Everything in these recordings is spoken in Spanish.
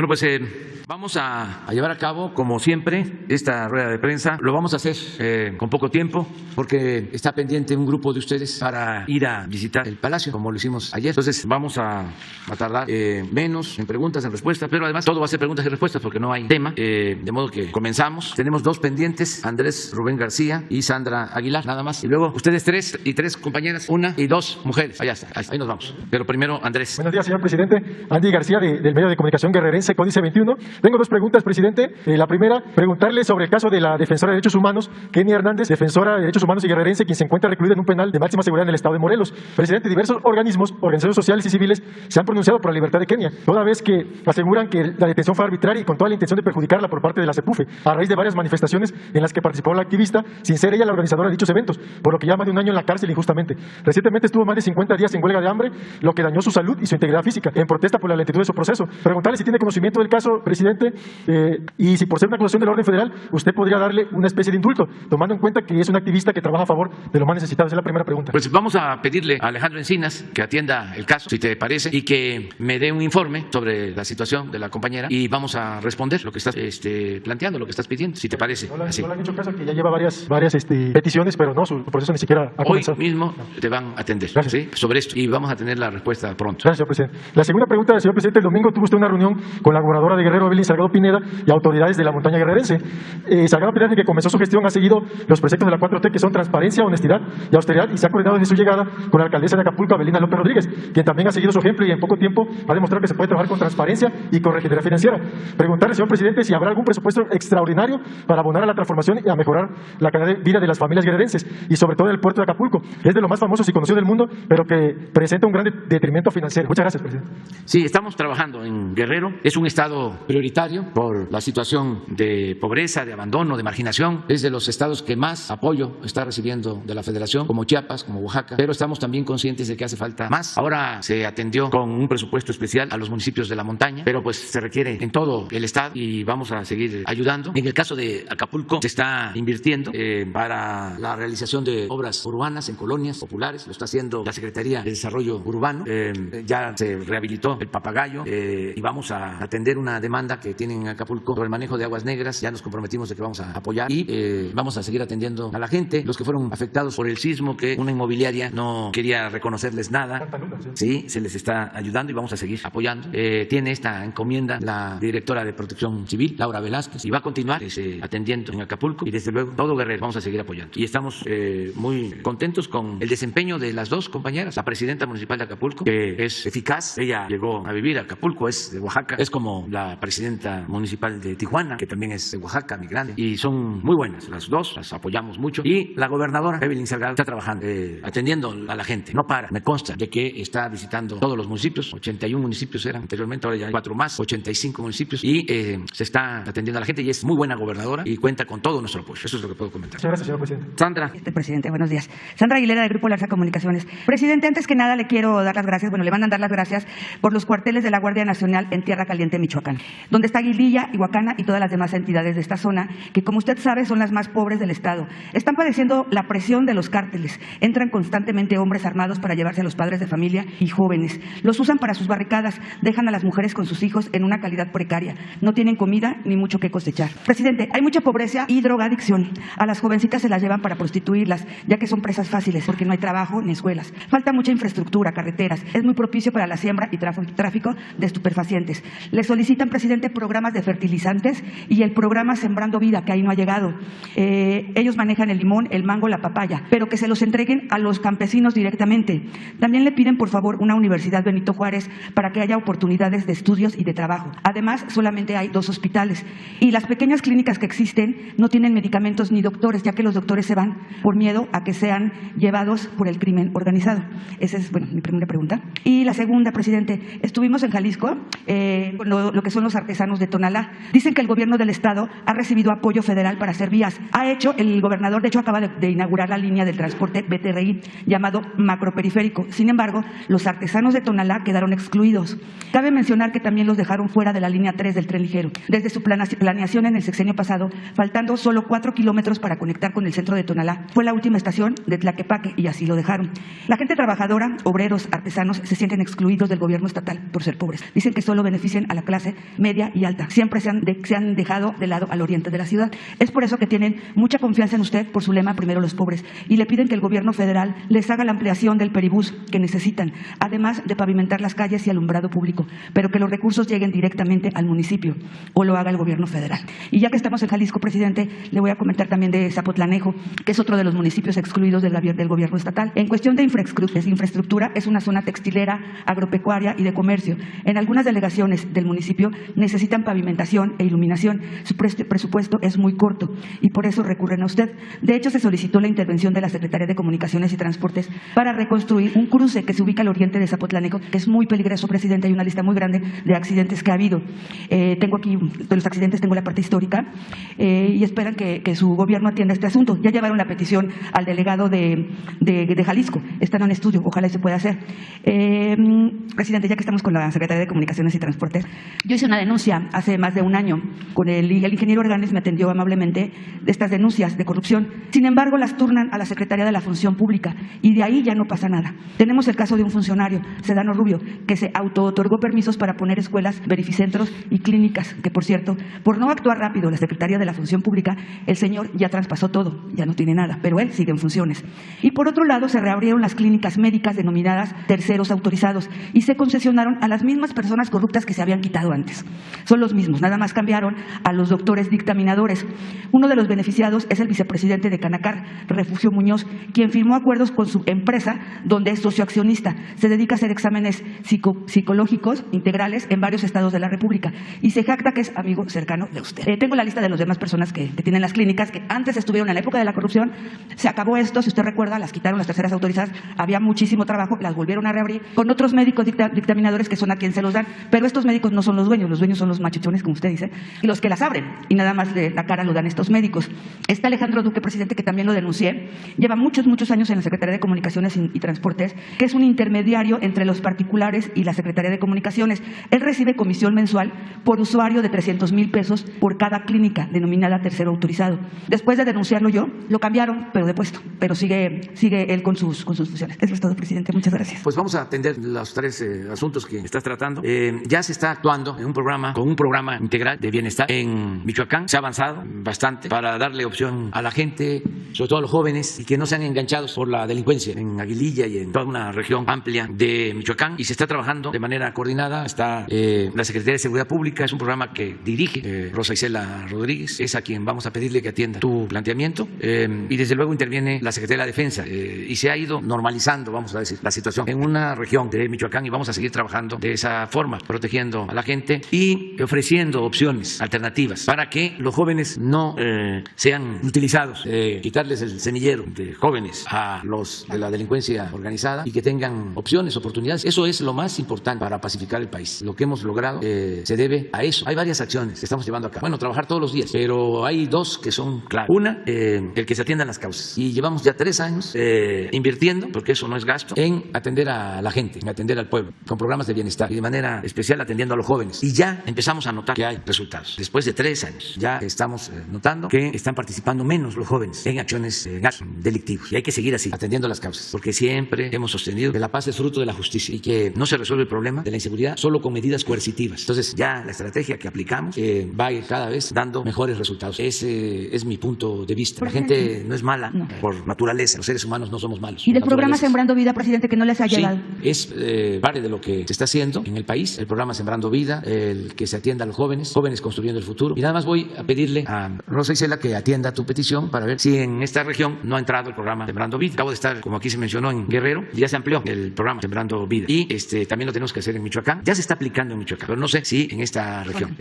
Bueno, pues vamos a llevar a cabo, como siempre, esta rueda de prensa. Lo vamos a hacer con poco tiempo porque está pendiente un grupo de ustedes para ir a visitar el Palacio, como lo hicimos ayer. Entonces vamos a tardar menos en preguntas, en respuestas, pero además todo va a ser preguntas y respuestas porque no hay tema. De modo que comenzamos. Tenemos dos pendientes, Andrés Rubén García y Sandra Aguilar, nada más. Y luego ustedes tres compañeras, una y dos mujeres. Allá está, ahí nos vamos. Pero primero Andrés. Buenos días, señor presidente. Andy García, del medio de comunicación guerrerense Códice 21. Tengo dos preguntas, presidente. La primera, preguntarle sobre el caso de la defensora de derechos humanos, Kenia Hernández, defensora de derechos humanos y guerrerense, quien se encuentra recluida en un penal de máxima seguridad en el estado de Morelos. Presidente, diversos organismos, organizaciones sociales y civiles se han pronunciado por la libertad de Kenia, toda vez que aseguran que la detención fue arbitraria y con toda la intención de perjudicarla por parte de la CEPUFE, a raíz de varias manifestaciones en las que participó la activista, sin ser ella la organizadora de dichos eventos, por lo que lleva más de un año en la cárcel injustamente. Recientemente estuvo más de 50 días en huelga de hambre, lo que dañó su salud y su integridad física, en protesta por la lentitud de su proceso. Preguntarle si tiene conocimiento del caso, presidente, y si por ser una acusación del orden federal, usted podría darle una especie de indulto, tomando en cuenta que es una activista que trabaja a favor de los más necesitados. Esa es la primera pregunta. Pues vamos a pedirle a Alejandro Encinas que atienda el caso, si te parece, y que me dé un informe sobre la situación de la compañera y vamos a responder lo que estás planteando, lo que estás pidiendo, si te parece. No le han hecho caso, que ya lleva varias peticiones, pero no, su proceso ni siquiera ha comenzado. Hoy mismo te van a atender, ¿sí?, sobre esto y vamos a tener la respuesta pronto. Gracias, señor presidente. La segunda pregunta, señor presidente, el domingo tuvo usted una reunión con la gobernadora de Guerrero, Evelyn Salgado Pineda, y autoridades de la montaña guerrerense. Salgado Pineda, desde que comenzó su gestión, ha seguido los preceptos de la 4T, que son transparencia, honestidad y austeridad, y se ha coordinado desde su llegada con la alcaldesa de Acapulco, Avelina López Rodríguez, quien también ha seguido su ejemplo y en poco tiempo ha demostrado que se puede trabajar con transparencia y con regeneración financiera. Preguntarle, señor presidente, si habrá algún presupuesto extraordinario para abonar a la transformación y a mejorar la calidad de vida de las familias guerrerenses, y sobre todo en el puerto de Acapulco, que es de los más famosos y conocidos del mundo, pero que presenta un gran detrimento financiero. Muchas gracias, presidente. Sí, estamos trabajando en Guerrero. Es un estado prioritario por la situación de pobreza, de abandono, de marginación. Es de los estados que más apoyo está recibiendo de la Federación, como Chiapas, como Oaxaca, pero estamos también conscientes de que hace falta más. Ahora se atendió con un presupuesto especial a los municipios de la montaña, pero pues se requiere en todo el estado y vamos a seguir ayudando. En el caso de Acapulco se está invirtiendo para la realización de obras urbanas en colonias populares. Lo está haciendo la Secretaría de Desarrollo Urbano. Ya se rehabilitó el Papagayo y vamos a atender una demanda que tienen en Acapulco por el manejo de aguas negras. Ya nos comprometimos de que vamos a apoyar y vamos a seguir atendiendo a la gente, los que fueron afectados por el sismo, que una inmobiliaria no quería reconocerles nada. Sí, se les está ayudando y vamos a seguir apoyando. Tiene esta encomienda la directora de Protección Civil, Laura Velázquez, y va a continuar atendiendo en Acapulco, y desde luego todo Guerrero vamos a seguir apoyando. Y estamos muy contentos con el desempeño de las dos compañeras. La presidenta municipal de Acapulco, que es eficaz, ella llegó a vivir a Acapulco, es de Oaxaca, es como la presidenta municipal de Tijuana, que también es de Oaxaca, migrante, y son muy buenas las dos, las apoyamos mucho. Y la gobernadora Evelyn Salgado está trabajando, atendiendo a la gente, no para. Me consta de que está visitando todos los municipios, 81 municipios eran anteriormente, ahora ya hay 4 más, 85 municipios, y se está atendiendo a la gente, y es muy buena gobernadora y cuenta con todo nuestro apoyo. Eso es lo que puedo comentar. Muchas gracias, señor presidente. Sandra. Presidente, buenos días. Sandra Aguilera, del Grupo Larsa Comunicaciones. Presidente, antes que nada le quiero dar las gracias, le van a dar las gracias por los cuarteles de la Guardia Nacional en Tierra Caliente, Michoacán, donde está Aguililla, Ihuacana y todas las demás entidades de esta zona, que como usted sabe son las más pobres del estado. Están padeciendo la presión de los cárteles. Entran constantemente hombres armados para llevarse a los padres de familia y jóvenes. Los usan para sus barricadas, dejan a las mujeres con sus hijos en una calidad precaria. No tienen comida ni mucho que cosechar. Presidente, hay mucha pobreza y drogadicción. A las jovencitas se las llevan para prostituirlas, ya que son presas fáciles porque no hay trabajo ni escuelas. Falta mucha infraestructura, carreteras. Es muy propicio para la siembra y tráfico de estupefacientes. Le solicitan, presidente, programas de fertilizantes y el programa Sembrando Vida, que ahí no ha llegado. Ellos manejan el limón, el mango, la papaya, pero que se los entreguen a los campesinos directamente. También le piden, por favor, una Universidad Benito Juárez para que haya oportunidades de estudios y de trabajo. Además, solamente hay 2 hospitales y las pequeñas clínicas que existen no tienen medicamentos ni doctores, ya que los doctores se van por miedo a que sean llevados por el crimen organizado. Esa es, mi primera pregunta. Y la segunda, presidente, estuvimos en Jalisco con lo que son los artesanos de Tonalá. Dicen que el gobierno del estado ha recibido apoyo federal para hacer vías. El gobernador, de hecho, acaba de inaugurar la línea del transporte BTRI llamado macroperiférico. Sin embargo, los artesanos de Tonalá quedaron excluidos. Cabe mencionar que también los dejaron fuera de la línea 3 del tren ligero. Desde su planeación en el sexenio pasado, faltando solo 4 kilómetros para conectar con el centro de Tonalá, fue la última estación de Tlaquepaque y así lo dejaron. La gente trabajadora, obreros, artesanos, se sienten excluidos del gobierno estatal por ser pobres. Dicen que solo benefician a la clase media y alta. Siempre se han dejado de lado al oriente de la ciudad. Es por eso que tienen mucha confianza en usted por su lema primero los pobres y le piden que el gobierno federal les haga la ampliación del peribús que necesitan, además de pavimentar las calles y alumbrado público, pero que los recursos lleguen directamente al municipio o lo haga el gobierno federal. Y ya que estamos en Jalisco, presidente, le voy a comentar también de Zapotlanejo, que es otro de los municipios excluidos del gobierno estatal. En cuestión de infraestructura, es una zona textilera, agropecuaria y de comercio. En algunas delegaciones del municipio necesitan pavimentación e iluminación. Su presupuesto es muy corto y por eso recurren a usted. De hecho, se solicitó la intervención de la Secretaría de Comunicaciones y Transportes para reconstruir un cruce que se ubica al oriente de Zapotlanejo, que es muy peligroso, presidente. Hay una lista muy grande de accidentes que ha habido. Tengo aquí, de los accidentes tengo la parte histórica y esperan que su gobierno atienda este asunto. Ya llevaron la petición al delegado de Jalisco. Están en estudio, ojalá se pueda hacer. Presidente, ya que estamos con la Secretaría de Comunicaciones y Transportes, yo hice una denuncia hace más de un año con el ingeniero Organes me atendió amablemente de estas denuncias de corrupción. Sin embargo, las turnan a la Secretaría de la Función Pública y de ahí ya no pasa nada. Tenemos el caso de un funcionario, Sedano Rubio, que se auto-otorgó permisos para poner escuelas, verificentros y clínicas, que por cierto, por no actuar rápido la Secretaría de la Función Pública, el señor ya traspasó todo, ya no tiene nada, pero él sigue en funciones. Y por otro lado, se reabrieron las clínicas médicas denominadas terceros autorizados y se concesionaron a las mismas personas corruptas que se habían quitado antes. Son los mismos, nada más cambiaron a los doctores dictaminadores. Uno de los beneficiados es el vicepresidente de Canacar, Refugio Muñoz, quien firmó acuerdos con su empresa, donde es socioaccionista. Se dedica a hacer exámenes psicológicos integrales en varios estados de la República y se jacta que es amigo cercano de usted. Tengo la lista de las demás personas que tienen las clínicas, que antes estuvieron en la época de la corrupción. Se acabó esto, si usted recuerda, las quitaron las terceras autorizadas, había muchísimo trabajo, las volvieron a reabrir con otros médicos dictaminadores que son a quien se los dan, pero estos médicos no son los dueños son los machuchones, como usted dice, y los que las abren, y nada más de la cara lo dan estos médicos. Está Alejandro Duque, presidente, que también lo denuncié, lleva muchos años en la Secretaría de Comunicaciones y Transportes, que es un intermediario entre los particulares y la Secretaría de Comunicaciones. Él recibe comisión mensual por usuario de 300,000 pesos por cada clínica denominada tercero autorizado. Después de denunciarlo yo, lo cambiaron, pero de puesto, pero sigue él con sus funciones. Eso es todo, presidente. Muchas gracias. Pues vamos a atender los tres asuntos que estás tratando. Ya se está actuando en con un programa integral de bienestar en Michoacán. Se ha avanzado bastante para darle opción a la gente, sobre todo a los jóvenes, y que no sean enganchados por la delincuencia en Aguililla y en toda una región amplia de Michoacán. Y se está trabajando de manera coordinada. Está la Secretaría de Seguridad Pública, es un programa que dirige Rosa Isela Rodríguez, es a quien vamos a pedirle que atienda tu planteamiento. Y desde luego interviene la Secretaría de la Defensa y se ha ido normalizando, vamos a decir, la situación en una región de Michoacán y vamos a seguir trabajando de esa forma, protegiendo a la gente y ofreciendo opciones alternativas para que los jóvenes no sean utilizados, quitarles el semillero de jóvenes a los de la delincuencia organizada y que tengan opciones, oportunidades. Eso es lo más importante para pacificar el país. Lo que hemos logrado se debe a eso. Hay varias acciones que estamos llevando a cabo. Bueno, trabajar todos los días, pero hay dos que son claras. Una, el que se atiendan las causas. Y llevamos ya 3 años invirtiendo, porque eso no es gasto, en atender a la gente, en atender al pueblo, con programas de bienestar y de manera especial atendiendo a los jóvenes. Y ya empezamos a notar que hay resultados. Después de 3 años ya estamos notando que están participando menos los jóvenes en acciones delictivas. Y hay que seguir así, atendiendo las causas, porque siempre hemos sostenido que la paz es fruto de la justicia y que no se resuelve el problema de la inseguridad solo con medidas coercitivas. Entonces ya la estrategia que aplicamos va a ir cada vez dando mejores resultados. Ese es mi punto de vista. La gente no es mala por naturaleza. Los seres humanos no somos malos. ¿Y del programa Sembrando Vida, presidente, que no les ha llegado? Sí, es parte de lo que se está haciendo en el país, el programa Sembrando Vida, el que se atienda a los jóvenes construyendo el futuro. Y nada más voy a pedirle a Rosa Isela que atienda tu petición para ver si en esta región no ha entrado el programa Sembrando Vida. Acabo de estar, como aquí se mencionó, en Guerrero, y ya se amplió el programa Sembrando Vida. Y también lo tenemos que hacer en Michoacán. Ya se está aplicando en Michoacán, pero no sé si en esta región.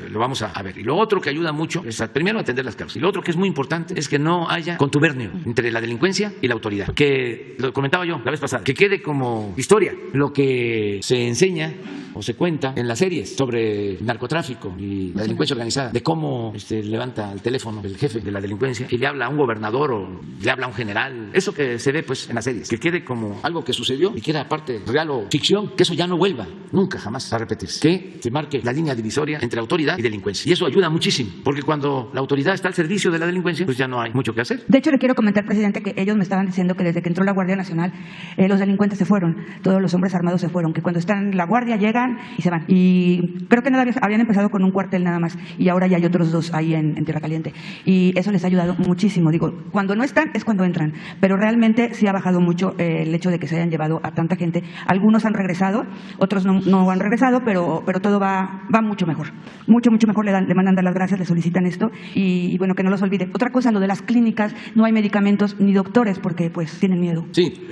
Lo vamos a ver. Y lo otro que ayuda mucho es primero atender las causas. Y lo otro que es muy importante es que no haya contubernio entre la delincuencia y la autoridad. Que lo comentaba yo la vez pasada, que quede como historia lo que se enseña o se cuenta en las series sobre narcotráfico y la delincuencia organizada, de cómo levanta el teléfono el jefe de la delincuencia y le habla a un gobernador o le habla a un general. Eso que se ve pues en las series, que quede como algo que sucedió y que era parte real o ficción, que eso ya no vuelva nunca jamás a repetirse, que se marque la línea divisoria entre autoridad y delincuencia. Y eso ayuda muchísimo, porque cuando la autoridad está al servicio de la delincuencia, pues ya no hay mucho que hacer. De hecho, le quiero comentar, presidente, que ellos me estaban diciendo que desde que entró la Guardia Nacional, los delincuentes se fueron, todos los hombres armados se fueron, que cuando están en la Guardia llegan y se van. y creo que habían empezado con un cuartel nada más y ahora ya hay otros 2 ahí en Tierra Caliente y eso les ha ayudado muchísimo. Digo, cuando no están es cuando entran, pero realmente sí ha bajado mucho el hecho de que se hayan llevado a tanta gente. Algunos han regresado, otros no han regresado, pero todo va mucho mejor, mucho mejor. Le mandan dar las gracias, le solicitan esto y bueno, que no los olvide. Otra cosa, lo de las clínicas, no hay medicamentos ni doctores porque pues tienen miedo. Sí,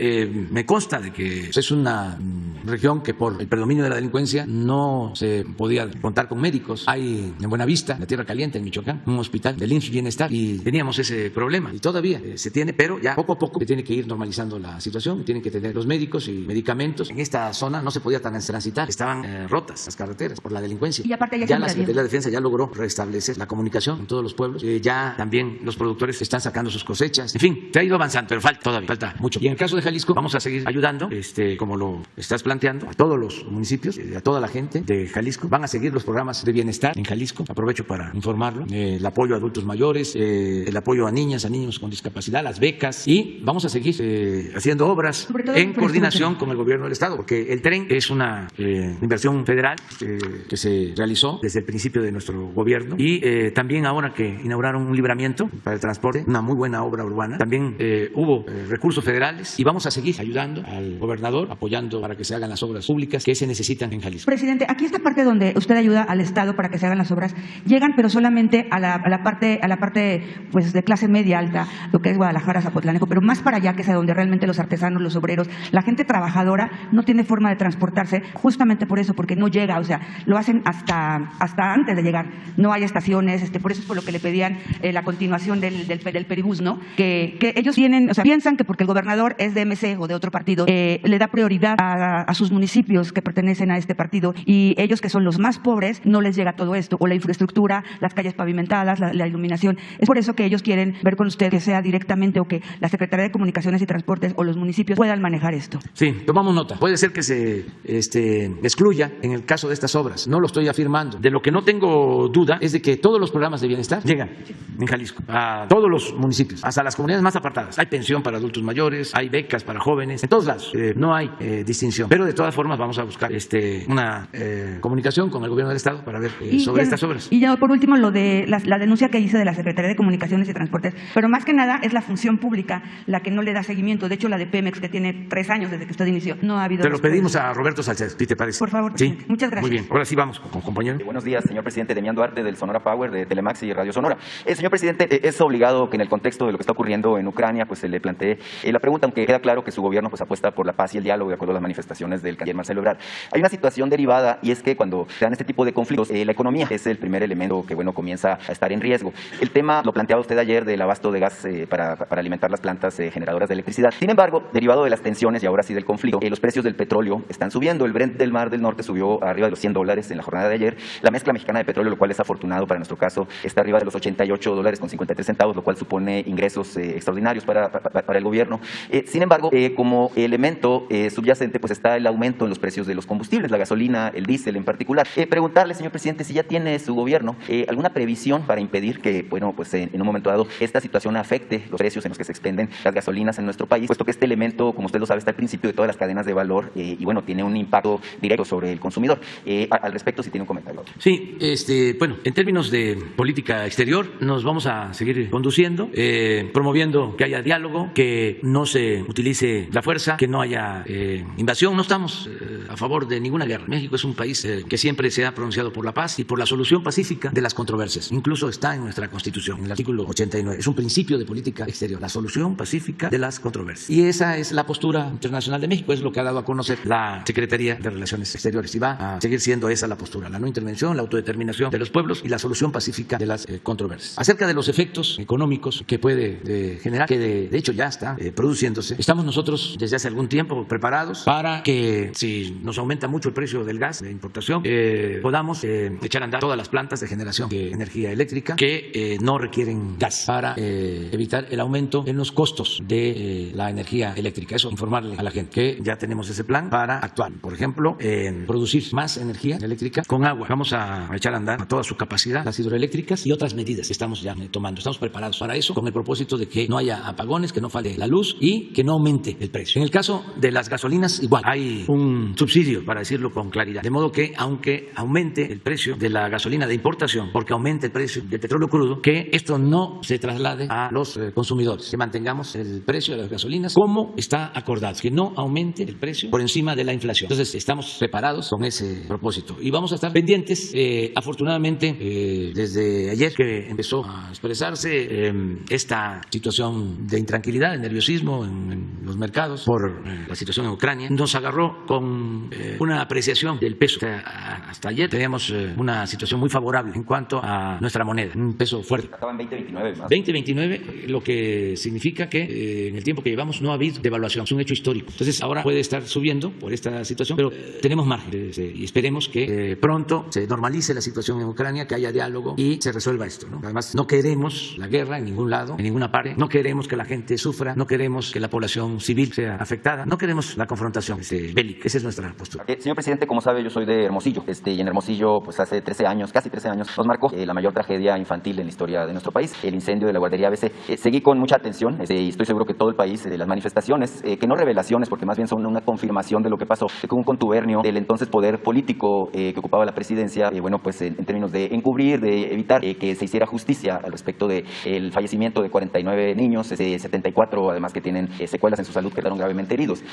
me consta de que es una región que por el predominio de la delincuencia no se podía contar con médicos. Hay en Buenavista, en la Tierra Caliente, en Michoacán, un hospital del IMSS Bienestar y teníamos ese problema y todavía se tiene, pero ya poco a poco se tiene que ir normalizando la situación, tienen que tener los médicos y medicamentos. En esta zona no se podía transitar, estaban rotas las carreteras por la delincuencia. Y aparte ya la Secretaría de Defensa ya logró restablecer la comunicación en todos los pueblos, ya también los productores están sacando sus cosechas, en fin, se ha ido avanzando, pero falta mucho. Y en el caso de Jalisco vamos a seguir ayudando, como lo estás planteando, a todos los municipios, a toda la gente de Jalisco. Van a seguir los programas de bienestar en Jalisco, aprovecho para informarlo, el apoyo a adultos mayores, el apoyo a niñas, a niños con discapacidad, las becas, y vamos a seguir haciendo obras en coordinación con el gobierno del estado, porque el tren es una inversión federal que se realizó desde el principio de nuestro gobierno y también ahora que inauguraron un libramiento para el transporte, una muy buena obra urbana, también hubo recursos federales y vamos a seguir ayudando al gobernador, apoyando para que se hagan las obras públicas que se necesitan en Jalisco. Presidente, aquí esta parte donde usted ayuda al Estado para que se hagan las obras, llegan pero solamente a la parte pues de clase media alta, lo que es Guadalajara, Zapotlanejo, pero más para allá, que es a donde realmente los artesanos, los obreros, la gente trabajadora no tiene forma de transportarse, justamente por eso, porque no llega, o sea, lo hacen hasta antes de llegar, no hay estaciones, por eso es por lo que le pedían la continuación del peribús, ¿no? Que ellos tienen, o sea, piensan que porque el gobernador es de MC o de otro partido, le da prioridad a sus municipios que pertenecen a este partido y ellos que son los más pobres no les llega todo esto, o la infraestructura, las calles pavimentadas, la iluminación. Es por eso que ellos quieren ver con usted que sea directamente o que la Secretaría de Comunicaciones y Transportes o los municipios puedan manejar esto. Sí, tomamos nota. Puede ser que se excluya en el caso de estas obras. No lo estoy afirmando. De lo que no tengo duda es de que todos los programas de bienestar llegan en Jalisco a todos los municipios, hasta las comunidades más apartadas. Hay pensión para adultos mayores, hay becas para jóvenes, en todos lados. No hay distinción. Pero de todas formas vamos a buscar una comunicación con el gobierno del estado para ver sobre estas obras. Y ya por último lo de la denuncia que hice de la Secretaría de Comunicaciones y Transportes, pero más que nada es la función pública la que no le da seguimiento. De hecho, la de Pemex, que tiene 3 años desde que usted inició, no ha habido. Te lo pedimos a Roberto Salcedo, ¿sí te parece? Por favor, sí. Muchas gracias. Muy bien, ahora sí vamos con compañero. Buenos días, señor presidente. Demián Duarte, del Sonora Power, de Telemax y Radio Sonora. Señor presidente, es obligado que en el contexto de lo que está ocurriendo en Ucrania, pues se le plantee la pregunta, aunque queda claro que su gobierno pues apuesta por la paz y el diálogo de acuerdo a las manifestaciones del canciller Marcelo Ebrard. Hay una situación derivada y es que cuando se dan este tipo de conflictos, la economía es el primer elemento que comienza a estar en riesgo. El tema lo planteaba usted ayer del abasto de gas para alimentar las plantas generadoras de electricidad. Sin embargo, derivado de las tensiones y ahora sí del conflicto, los precios del petróleo están subiendo. El Brent del Mar del Norte subió arriba de los $100 en la jornada de ayer. La mezcla mexicana de petróleo, lo cual es afortunado para nuestro caso, está arriba de los $88.53, lo cual supone ingresos extraordinarios para el gobierno. Sin embargo, como elemento subyacente, pues está el aumento en los precios de los combustibles, la gasolina, el diésel en particular. Preguntarle, señor presidente, si ya tiene su gobierno alguna previsión para impedir que, pues en un momento dado, esta situación afecte los precios en los que se expenden las gasolinas en nuestro país, puesto que este elemento, como usted lo sabe, está al principio de todas las cadenas de valor y tiene un impacto directo sobre el consumidor. Al respecto, si tiene un comentario. Sí, en términos de política exterior, nos vamos a seguir conduciendo, promoviendo que haya diálogo, que no se utilice la fuerza, que no haya invasión. No estamos a favor de ninguna guerra. México es un país que siempre se ha pronunciado por la paz y por la solución pacífica de las controversias. Incluso está en nuestra Constitución, en el artículo 89. Es un principio de política exterior, la solución pacífica de las controversias. Y esa es la postura internacional de México, es lo que ha dado a conocer la Secretaría de Relaciones Exteriores y va a seguir siendo esa la postura, la no intervención, la autodeterminación de los pueblos y la solución pacífica de las controversias. Acerca de los efectos económicos que puede generar, que de hecho ya está produciéndose, estamos nosotros desde hace algún tiempo preparados para que si nos aumenta mucho el precio del gas de importación, podamos echar a andar todas las plantas de generación de energía eléctrica que no requieren gas para evitar el aumento en los costos de la energía eléctrica. Eso, informarle a la gente que ya tenemos ese plan para actuar. Por ejemplo, en producir más energía eléctrica con agua. Vamos a echar a andar a toda su capacidad las hidroeléctricas y otras medidas que estamos ya tomando. Estamos preparados para eso con el propósito de que no haya apagones, que no falte la luz y que no aumente el precio. En el caso de las gasolinas, igual. Hay hay un subsidio, para decirlo con claridad. De modo que, aunque aumente el precio de la gasolina de importación, porque aumente el precio del petróleo crudo, que esto no se traslade a los consumidores, que mantengamos el precio de las gasolinas como está acordado, que no aumente el precio por encima de la inflación. Entonces, estamos preparados con ese propósito y vamos a estar pendientes. Afortunadamente, desde ayer que empezó a expresarse esta situación de intranquilidad, de nerviosismo en los mercados por la situación en Ucrania, nos agarró con una apreciación del peso. Hasta ayer teníamos una situación muy favorable en cuanto a nuestra moneda, un peso fuerte. Estaban 20.29 más. 20.29, lo que significa que en el tiempo que llevamos no ha habido devaluación, es un hecho histórico. Entonces ahora puede estar subiendo por esta situación, pero tenemos margen y esperemos que pronto se normalice la situación en Ucrania, que haya diálogo y se resuelva esto, ¿no? Además, no queremos la guerra en ningún lado, en ninguna parte, no queremos que la gente sufra, no queremos que la población civil sea afectada, no queremos la confrontación bélica. Esa es nuestra postura. Señor presidente, como sabe, yo soy de Hermosillo, y en Hermosillo, pues hace 13 años, casi 13 años, nos marcó la mayor tragedia infantil en la historia de nuestro país, el incendio de la guardería ABC. Seguí con mucha atención y estoy seguro que todo el país, de las manifestaciones, que no revelaciones, porque más bien son una confirmación de lo que pasó, con un contubernio del entonces poder político que ocupaba la presidencia, bueno, pues en términos de encubrir, de evitar que se hiciera justicia al respecto del fallecimiento de 49 niños, 74 además que tienen secuelas en su salud, quedaron gravemente heridos.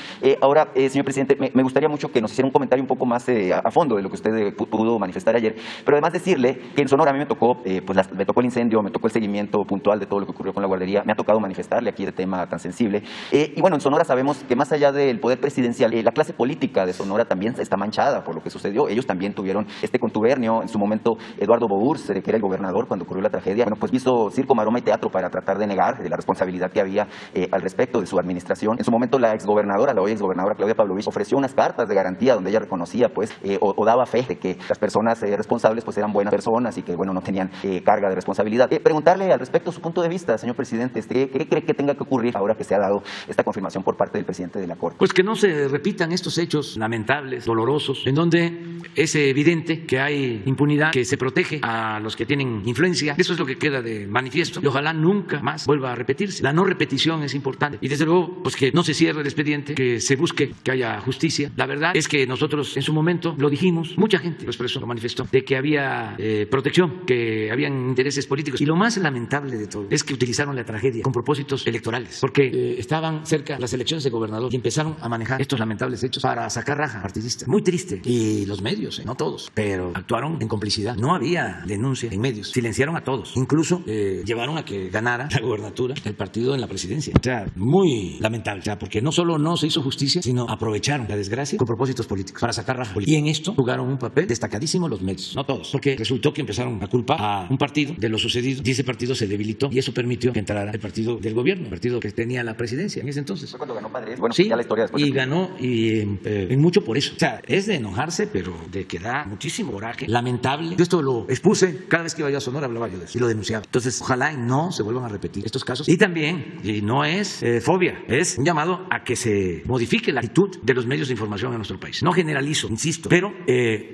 Ahora, señor presidente, me gustaría mucho que nos hiciera un comentario un poco más a fondo de lo que usted pudo manifestar ayer, pero además decirle que en Sonora a mí me tocó el incendio, me tocó el seguimiento puntual de todo lo que ocurrió con la guardería, me ha tocado manifestarle aquí de tema tan sensible, y bueno, en Sonora sabemos que más allá del poder presidencial, la clase política de Sonora también está manchada por lo que sucedió. Ellos también tuvieron este contubernio. En su momento, Eduardo Bours, que era el gobernador cuando ocurrió la tragedia, bueno, pues hizo circo, maroma y teatro para tratar de negar la responsabilidad que había al respecto de su administración. En su momento, la exgobernadora, la hoy exgobernadora Claudia Pavlovich, ofreció unas cartas de garantía donde ella reconocía, pues, o daba fe de que las personas responsables, pues, eran buenas personas y que, bueno, no tenían carga de responsabilidad. Preguntarle al respecto su punto de vista, señor presidente, ¿qué cree que tenga que ocurrir ahora que se ha dado esta confirmación por parte del presidente de la Corte? Pues que no se repitan estos hechos lamentables, dolorosos, en donde es evidente que hay impunidad, que se protege a los que tienen influencia. Eso es lo que queda de manifiesto y ojalá nunca más vuelva a repetirse. La no repetición es importante y desde luego pues que no se cierre el expediente, que se busque que haya justicia. La verdad es que nosotros en su momento lo dijimos, mucha gente lo expresó, lo manifestó, de que había protección, que habían intereses políticos y lo más lamentable de todo es que utilizaron la tragedia con propósitos electorales porque estaban cerca las elecciones de gobernador y empezaron a manejar estos lamentables hechos para sacar raja partidista. Muy triste. Y los medios, no todos, pero actuaron en complicidad. No había denuncia en medios. Silenciaron a todos. Incluso llevaron a que ganara la gubernatura el partido en la presidencia. O sea, muy lamentable. O sea, porque no solo no se hizo justicia, sino aprovecharon la desgracia con propósitos políticos para sacar raja política. Y en esto jugaron un papel destacadísimo los medios. No todos. Porque resultó que empezaron a culpar a un partido de lo sucedido y ese partido se debilitó y eso permitió que entrara el partido del gobierno, el partido que tenía la presidencia en ese entonces. Fue cuando ganó Padres. Bueno, sí, ya la historia después. Y ganó y en mucho por eso. O sea, es de enojarse, pero de que da muchísimo coraje. Lamentable. Yo esto lo expuse cada vez que iba yo a Sonora, hablaba yo de eso y lo denunciaba. Entonces, ojalá y no se vuelvan a repetir estos casos. Y también, y no es fobia, es un llamado a que se modifique la actitud de los medios de información en nuestro país. No generalizo, insisto, pero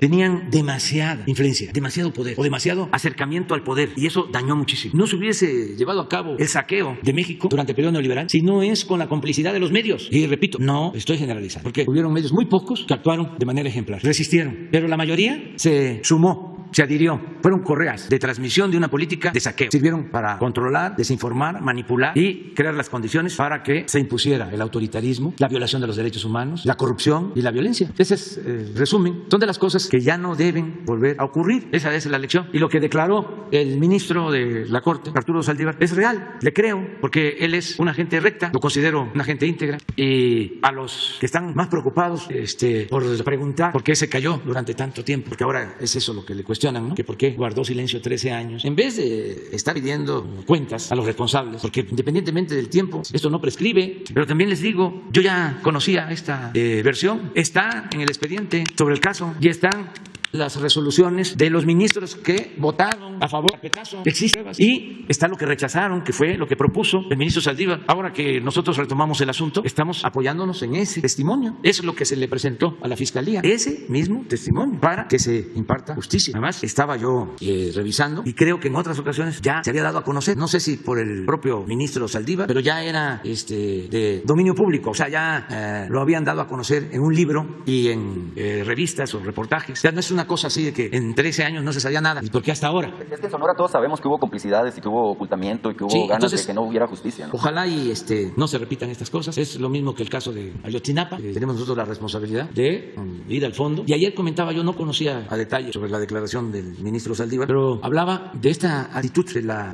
tenían demasiada influencia, demasiado poder o demasiado acercamiento al poder y eso dañó muchísimo. No se hubiese llevado a cabo el saqueo de México durante el periodo neoliberal si no es con la complicidad de los medios. Y repito, no estoy generalizando, porque hubieron medios muy pocos que actuaron de manera ejemplar, resistieron, pero la mayoría se sumó, se adhirió, fueron correas de transmisión de una política de saqueo. Sirvieron para controlar, desinformar, manipular y crear las condiciones para que se impusiera el autoritarismo, la violación de los derechos humanos, la corrupción y la violencia. Ese es el resumen. Son de las cosas que ya no deben volver a ocurrir. Esa es la lección. Y lo que declaró el ministro de la Corte, Arturo Saldívar, es real. Le creo, porque él es una gente recta, lo considero una gente íntegra. Y a los que están más preocupados por preguntar por qué se cayó durante tanto tiempo, porque ahora es eso lo que le cuestionan, ¿no? Que por qué guardó silencio 13 años, en vez de estar pidiendo cuentas a los responsables, porque independientemente del tiempo, esto no prescribe. Pero también les digo, yo ya conocía esta versión, está en el expediente sobre el caso y están las resoluciones de los ministros que votaron a favor del carpetazo. Existen pruebas. Y está lo que rechazaron, que fue lo que propuso el ministro Saldívar. Ahora que nosotros retomamos el asunto, estamos apoyándonos en ese testimonio. Eso es lo que se le presentó a la Fiscalía, ese mismo testimonio, para que se imparta justicia. Además, estaba yo revisando y creo que en otras ocasiones ya se había dado a conocer, no sé si por el propio ministro Saldívar, pero ya era de dominio público, o sea, ya lo habían dado a conocer en un libro y en revistas o reportajes. O sea, no es una cosa así de que en 13 años no se sabía nada. ¿Y por qué hasta ahora? Es que en Sonora todos sabemos que hubo complicidades y que hubo ocultamiento y que hubo ganas de que no hubiera justicia, ¿no? Ojalá y no se repitan estas cosas. Es lo mismo que el caso de Ayotzinapa. Tenemos nosotros la responsabilidad de ir al fondo. Y ayer comentaba, yo no conocía a detalle sobre la declaración del ministro Saldívar, pero hablaba de esta actitud de la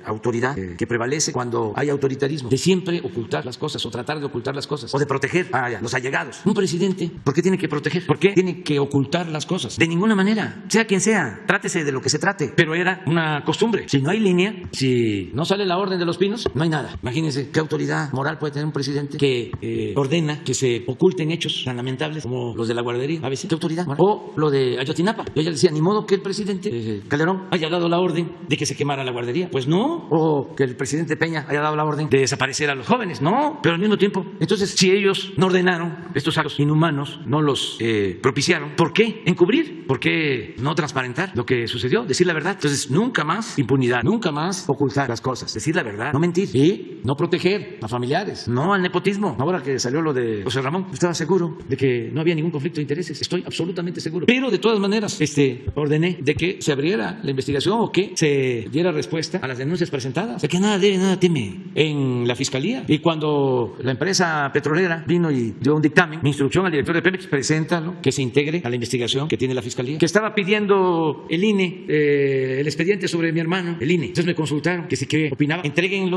autoridad que prevalece cuando hay autoritarismo, de siempre ocultar las cosas o tratar de ocultar las cosas o de proteger a los allegados. Un presidente, ¿por qué tiene que proteger? ¿Por qué tiene que ocultar las cosas? De ninguna manera, sea quien sea, trátese de lo que se trate, pero era una costumbre. Si no hay línea, si no sale la orden de los pinos, no hay nada. Imagínense qué autoridad moral puede tener un presidente que ordena que se oculten hechos tan lamentables como los de la guardería. A veces, ¿qué autoridad moral? O lo de Ayotzinapa. Yo ya decía, ni modo que el presidente Calderón haya dado la orden de que se quemara la guardería. Pues no. O que el presidente Peña haya dado la orden de desaparecer a los jóvenes. No. Pero al mismo tiempo, entonces, si ellos no ordenaron estos actos inhumanos, no los propiciaron, ¿por qué encubrir? ¿Por qué no transparentar lo que sucedió? Decir la verdad. Entonces, nunca más impunidad, nunca más ocultar las cosas. Decir la verdad, no mentir y no proteger a familiares, no al nepotismo. Ahora que salió lo de José Ramón, estaba seguro de que no había ningún conflicto de intereses. Estoy absolutamente seguro. Pero de todas maneras, ordené de que se abriera la investigación o que se diera respuesta a las denuncias presentadas. De que nada debe, nada teme en la Fiscalía. Y cuando la empresa petrolera vino y dio un dictamen, mi instrucción al director de Pemex, preséntalo, que se integre a la investigación que tiene la Fiscalía. Que estaba pidiendo el INE, el expediente sobre mi hermano, el INE. Entonces me consultaron que si qué opinaba, entreguen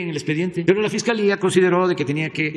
el expediente. Pero la Fiscalía consideró de que tenía que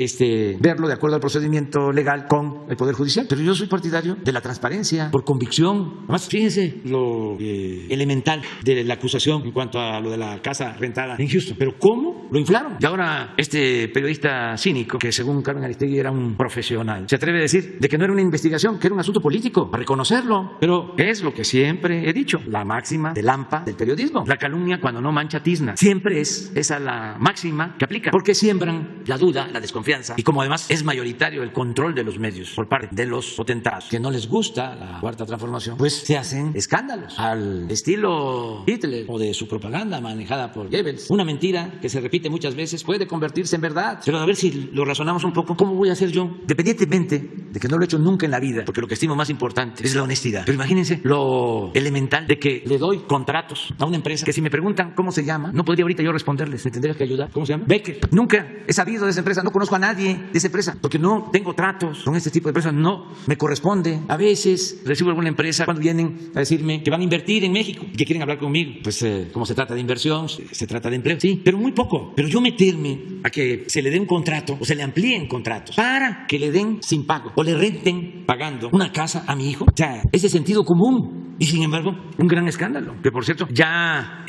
verlo de acuerdo al procedimiento legal con el Poder Judicial. Pero yo soy partidario de la transparencia, por convicción. Además, fíjense lo elemental de la acusación en cuanto a lo de la casa rentada en Houston. Pero ¿cómo lo inflaron? Y ahora este periodista cínico, que según Carmen Aristegui era un profesional, se atreve a decir de que no era una investigación, que era un asunto político, a reconocerlo. Pero es lo que siempre he dicho, la máxima del AMPA del periodismo. La calumnia cuando no mancha tizna. Siempre es esa la máxima que aplica, porque siembran la duda, la desconfianza, y como además es mayoritario el control de los medios por parte de los potentados que no les gusta la Cuarta Transformación, pues se hacen escándalos al estilo Hitler o de su propaganda manejada por Goebbels. Una mentira que se repite muchas veces puede convertirse en verdad. Pero a ver si lo razonamos un poco. ¿Cómo voy a hacer yo? Independientemente de que no lo he hecho nunca en la vida, porque lo que estimo más importante es la honestidad. Pero imagínense lo elemental de que le doy contratos a una empresa que si me preguntan cómo se llama, no podría ahorita yo responderles. ¿Me tendría que ayudar? ¿Cómo se llama? Becker. Nunca he sabido de esa empresa, no conozco a nadie de esa empresa, porque no tengo tratos con este tipo de empresas, no me corresponde. A veces recibo alguna empresa cuando vienen a decirme que van a invertir en México y que quieren hablar conmigo. Pues como se trata de inversión, se trata de empleo. Sí, pero muy poco. Pero yo meterme a que se le dé un contrato o se le amplíen contratos para que le den sin pago o le renten pagando una casa a mi hijo, o sea, es de sentido común. Y sin embargo, un gran escándalo, que por cierto, ya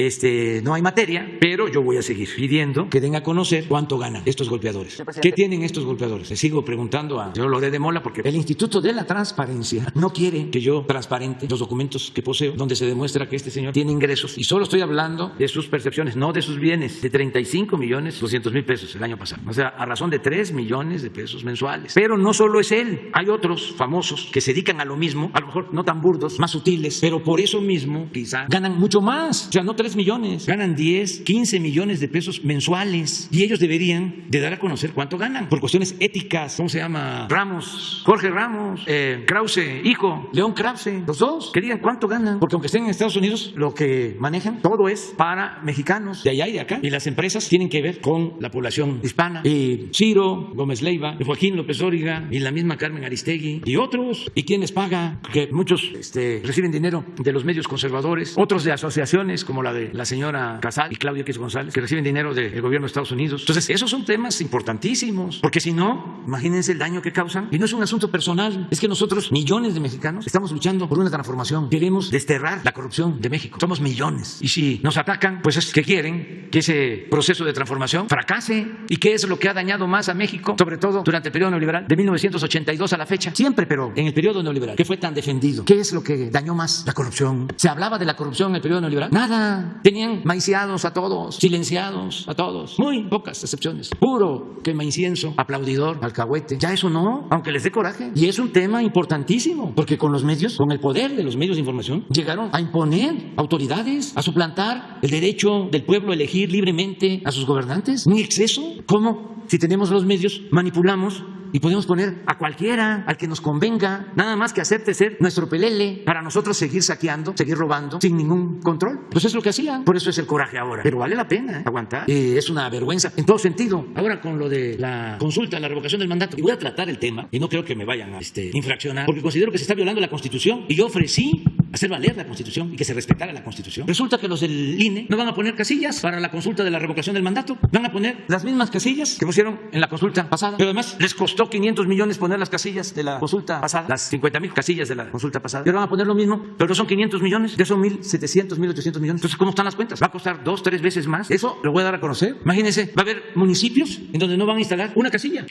no hay materia, pero yo voy a seguir pidiendo que den a conocer cuánto ganan estos golpeadores. ¿Qué tienen estos golpeadores? Le sigo preguntando a señor Loret de Mola, porque el Instituto de la Transparencia no quiere que yo transparente los documentos que poseo, donde se demuestra que este señor tiene ingresos, y solo estoy hablando de sus percepciones, no de sus bienes, de 35.200.000 pesos el año pasado, o sea, a razón de 3 millones de pesos mensuales. Pero no solo es él, hay otros famosos que se dedican a lo mismo, a lo mejor no tan burdos, más sutiles, pero por eso mismo quizá ganan mucho más, o sea, no 3 millones, ganan 10, 15 millones de pesos mensuales, y ellos deberían de dar a conocer cuánto ganan, por cuestiones éticas. ¿Cómo se llama? Ramos, Jorge Ramos, Krause, hijo, León Krause, los dos, que digan cuánto ganan, porque aunque estén en Estados Unidos, lo que manejan todo es para mexicanos de allá y de acá, y las empresas tienen que ver con la población hispana, y Ciro Gómez Leiva, y Joaquín López Dóriga, y la misma Carmen Aristegui, y otros. ¿Y quién les paga? Que muchos reciben dinero dinero de los medios conservadores, otros de asociaciones como la de la señora Casal y Claudia X González, que reciben dinero del gobierno de Estados Unidos. Entonces, esos son temas importantísimos, porque si no, imagínense el daño que causan. Y no es un asunto personal, es que nosotros, millones de mexicanos, estamos luchando por una transformación. Queremos desterrar la corrupción de México. Somos millones. Y si nos atacan, pues es que quieren que ese proceso de transformación fracase. ¿Y qué es lo que ha dañado más a México? Sobre todo durante el periodo neoliberal, de 1982 a la fecha. Siempre, pero en el periodo neoliberal, que fue tan defendido. ¿Qué es lo que dañó más? La corrupción. ¿Se hablaba de la corrupción en el periodo neoliberal? Nada. Tenían maiciados a todos, silenciados a todos. Muy pocas excepciones. Puro quema incienso, aplaudidor, alcahuete. Ya eso no, aunque les dé coraje. Y es un tema importantísimo, porque con los medios, con el poder de los medios de información, llegaron a imponer autoridades, a suplantar el derecho del pueblo a elegir libremente a sus gobernantes. Un exceso. ¿Cómo? Si tenemos los medios, manipulamos y podemos poner a cualquiera, al que nos convenga, nada más que acepte ser nuestro pelele para nosotros seguir saqueando, seguir robando sin ningún control. Pues es lo que hacían. Por eso es el coraje ahora. Pero vale la pena aguantar. Es una vergüenza en todo sentido. Ahora con lo de la consulta, la revocación del mandato, y voy a tratar el tema y no creo que me vayan a infraccionar, porque considero que se está violando la Constitución y yo ofrecí hacer valer la Constitución y que se respetara la Constitución. Resulta que los del INE no van a poner casillas para la consulta de la revocación del mandato. Van a poner las mismas casillas que pusieron en la consulta pasada. Pero además les costó 500 millones poner las casillas de la consulta pasada, las 50,000 casillas de la consulta pasada. Y ahora van a poner lo mismo, pero no son 500 millones, ya son 1,700, 1,800 millones. Entonces, ¿cómo están las cuentas? Va a costar 2, 3 veces más. Eso lo voy a dar a conocer. Imagínense, va a haber municipios en donde no van a instalar una casilla,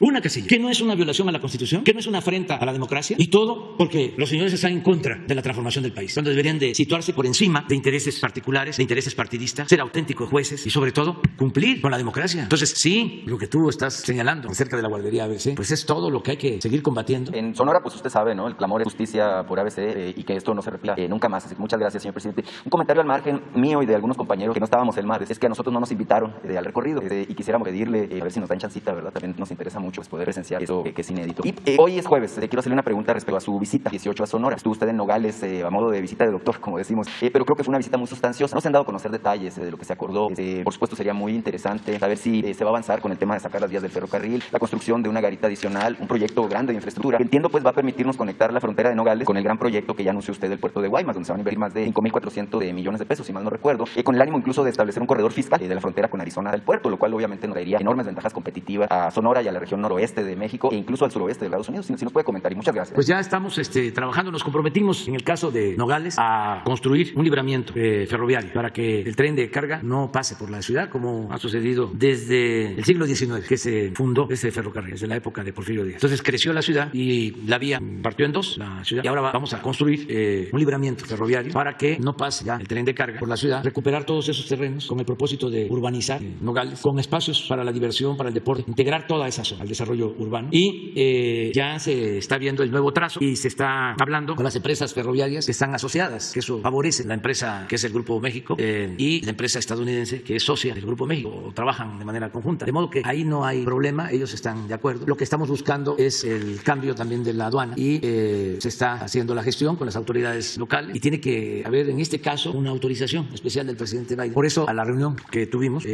que no es una violación a la Constitución, que no es una afrenta a la democracia, y todo porque los señores están en contra de la transformación del país, cuando deberían de situarse por encima de intereses particulares, de intereses partidistas, ser auténticos jueces y sobre todo cumplir con la democracia. Entonces, sí, lo que tú estás señalando acerca de la guardería ABC, pues es todo lo que hay que seguir combatiendo. En Sonora, pues usted sabe, ¿no? El clamor es justicia por ABC y que esto no se repita nunca más. Así que muchas gracias, señor presidente. Un comentario al margen mío y de algunos compañeros que no estábamos en Madres, es que a nosotros no nos invitaron al recorrido y quisiéramos pedirle a ver si nos dan chancita, ¿verdad? También nos interesa mucho poder presenciar eso que es inédito. Y hoy es jueves, quiero hacerle una pregunta respecto a su visita 18 a Sonora. Estuvo usted en Nogales a modo de visita de doctor, como decimos, pero creo que fue una visita muy sustanciosa. No se han dado a conocer detalles de lo que se acordó. Por supuesto, sería muy interesante saber si se va a avanzar con el tema de sacar las vías del ferrocarril, la construcción de una garita adicional, un proyecto grande de infraestructura que entiendo pues va a permitirnos conectar la frontera de Nogales con el gran proyecto que ya anunció usted del puerto de Guaymas, donde se van a invertir más de 5,400 millones de pesos, si mal no recuerdo, con el ánimo incluso de establecer un corredor fiscal de la frontera con Arizona del puerto, lo cual obviamente nos daría enormes ventajas competitivas a Sonora y a la región noroeste de México e incluso al suroeste de Estados Unidos. Si nos puede comentar, y muchas gracias. Pues ya estamos trabajando, nos comprometimos en el caso de Nogales a construir un libramiento ferroviario para que el tren de carga no pase por la ciudad, como ha sucedido desde el siglo XIX, que se fundó ese ferrocarril, desde la época de Porfirio Díaz. Entonces creció la ciudad y la vía partió en dos, la ciudad, y ahora vamos a construir un libramiento ferroviario para que no pase ya el tren de carga por la ciudad, recuperar todos esos terrenos con el propósito de urbanizar Nogales, con espacios para la diversión, para el deporte, integrar toda esa zona al desarrollo urbano. Y ya se está viendo el nuevo trazo y se está hablando con las empresas ferroviarias que están asociadas, que eso favorece la empresa que es el Grupo México y la empresa estadounidense que es socia del Grupo México, o trabajan de manera conjunta, de modo que ahí no hay problema, ellos están de acuerdo. Lo que estamos buscando es el cambio también de la aduana y se está haciendo la gestión con las autoridades locales y tiene que haber en este caso una autorización especial del presidente Biden. Por eso a la reunión que tuvimos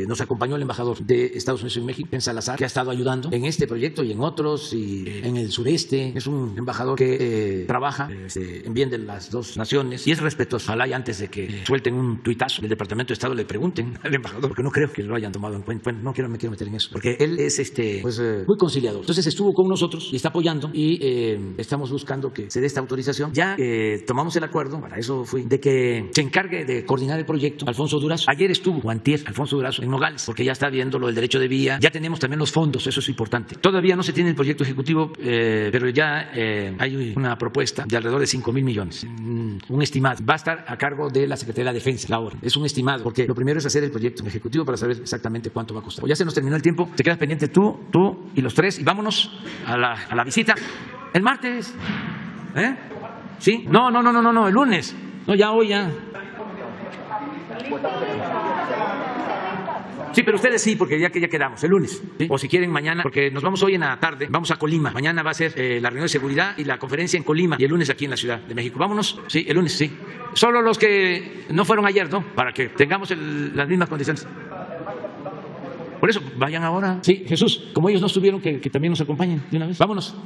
nos acompañó el embajador de Estados Unidos en México, Ben Salazar, que ha estado ayudando en este proyecto y en otros y en el sureste. Es un embajador que trabaja en bien de las dos naciones y es respetuoso. Ojalá y antes de que suelten un tuitazo del Departamento de Estado le pregunten al embajador, porque no creo que lo hayan tomado en cuenta. Bueno, no me quiero meter en eso, porque él es muy conciliador. Entonces estuvo con nosotros y está apoyando y estamos buscando que se dé esta autorización. Ya tomamos el acuerdo, para eso fui, de que se encargue de coordinar el proyecto Alfonso Durazo. Ayer estuvo, o antier, Alfonso Durazo en Nogales, porque ya está viendo lo del derecho de vía. Ya tenemos también los fondos, eso es importante. Todavía no se tiene el proyecto ejecutivo, pero ya hay una propuesta de alrededor de 5,000 millones, un estimado. Va a estar a cargo de la Secretaría de la Defensa, la obra. Es un estimado, porque lo primero es hacer el proyecto ejecutivo para saber exactamente cuánto va a costar. Ya se nos terminó el tiempo, te quedas pendiente tú y los tres, y vámonos a la visita el martes. ¿Sí? No, el lunes. No, ya hoy ya. Sí, pero ustedes sí, porque ya quedamos, el lunes, ¿sí? O si quieren mañana, porque nos vamos hoy en la tarde, vamos a Colima. Mañana va a ser la reunión de seguridad y la conferencia en Colima, y el lunes aquí en la Ciudad de México. Vámonos, sí, el lunes, sí. Solo los que no fueron ayer, ¿no? Para que tengamos las mismas condiciones. Por eso, vayan ahora. Sí, Jesús, como ellos no estuvieron, que también nos acompañen de una vez. Vámonos.